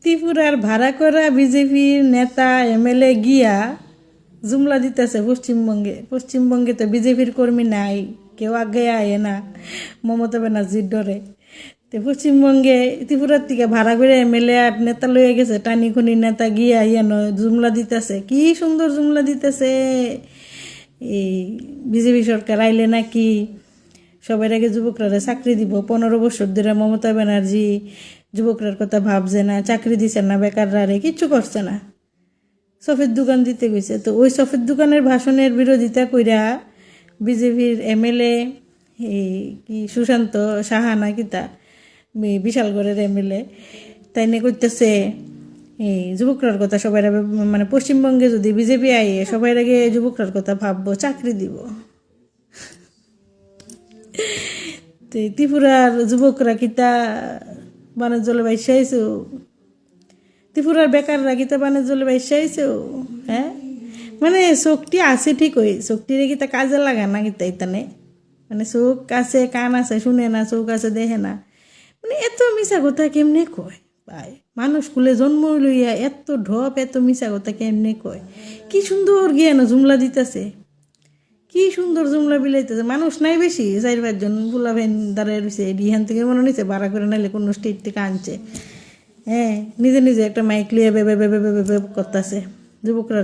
ত্রিপুরার ভাড়া করা বিজেপির নেতা এমএলএ গিয়া জুমলা দিতেছে পশ্চিমবঙ্গে তো বিজেপির কর্মী নাই, কেউ আগে আয় না মমতা ব্যানার্জির ডরে। তো পশ্চিমবঙ্গে ত্রিপুরার থেকে ভাড়া করে এমএলএ আর নেতা লয়ে গেছে, টানিখুনি নেতা গিয়া ইয়ানো জুমলা দিতেছে, কি সুন্দর জুমলা দিতেছে। এই বিজেপি সরকার আইলে নাকি সবার আগে যুবকরা চাকরি দিব। 15 বছর ধরে মমতা ব্যানার্জি যুবকরার কথা ভাবছে না, চাকরি দিছে না, বেকাররা কিচ্ছু করছে না, সফের দোকান দিতে গেছে। তো ওই সফের দোকানের ভাষণের বিরোধিতা কইরা বিজেপির এমএলএ এই কি সুশান্ত সাহা না কিতা বিশালগড়ের এমএলএ তাই নিয়ে করতেছে এই যুবকরার কথা সবার আগে, মানে পশ্চিমবঙ্গে যদি বিজেপি আইয়ে সবার আগে যুবকরার কথা ভাববো, চাকরি দিব। তো ত্রিপুরার যুবকরা কিতা বাণিজ্য বাইসাইছো, ত্রিপুরার বেকাররা কিতা বাণিজ্য বাইসাইছো। হ্যাঁ, মানে শক্তি আছে ঠিক ওই শক্তিরে কিতা কাজে লাগা না কিতা ইতানে, মানে চোখ আছে কান আছে শুনে না, চোখ আছে দেখে না, মানে এত মিশা কথা কেমনে কয় ভাই? মানুষ কুলে জন্ম লইয়া এত ঢপ এত মিশা কথা কেমনে কয়? কি সুন্দর জ্ঞান জুমলা দিতেছে, কি সুন্দর জুমলা বিলাইতেছে। মানুষ নাই বেশি, 4-5 জন বুলা ভ্যান দাঁড়ায় রয়েছে, এখান থেকে মনে নিচ্ছে ভাড়া করে নাইলে কোনো স্টেট থেকে আনছে। হ্যাঁ, নিজে নিজে একটা মাইক লিয়ে বেবে বেবে বেবে বেবে করতেছে, যুবকরা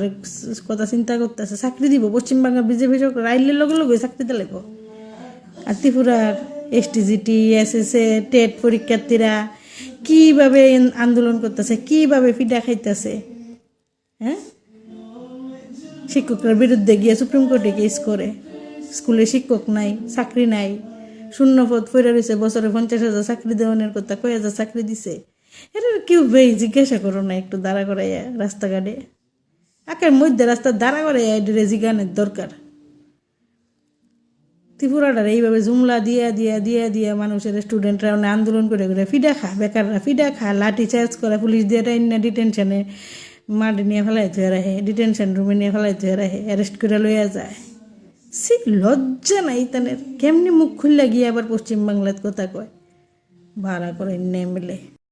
কথা চিন্তা করতেছে। চাকরি দিব পশ্চিমবঙ্গের বিজেপি সরকার আইলের লগে লগে চাকরি দিলে। আর ত্রিপুরার STGT SSA টেট পরীক্ষার্থীরা কীভাবে আন্দোলন করতেছে, কীভাবে পিঠা খাইতেছে। হ্যাঁ, শিক্ষকদের বিরুদ্ধে গিয়ে সুপ্রিম কোর্টে কেস করে, স্কুলে শিক্ষক নাই, চাকরি নাই, শূন্য পদ পড়ে রয়েছে, বছরে 50,000 চাকরি দেওয়ানের কথা, কয় হাজার চাকরি দিছে। এটা কেউ ভাই জিজ্ঞাসা করো না, একটু দাঁড়া করাইয়া রাস্তাঘাটে একের মধ্যে রাস্তা দাঁড়া করাইয়া এটা জিজ্ঞানের দরকার। ত্রিপুরাটার এইভাবে জুমলা দিয়া দিয়া দিয়া দিয়া মানুষের স্টুডেন্টরা আন্দোলন করে করে ফিডা খা, বেকাররা ফিডা খা, লাঠি চার্জ করে, পুলিশ দিয়ে না ডিটেনশনে মাঠে নিয়ে ফেলাইতে হয়ে রাখে, ডিটেনশন রুমে নিয়ে ফেলাইতে হয়ে রাখে, অ্যারেস্ট করে লইয়া যায়। সে লজ্জা নাই তাদের, কেমনি মুখ খুললে গিয়ে আবার পশ্চিমবাংলার কথা কয় ভাড়া করে নেমলে।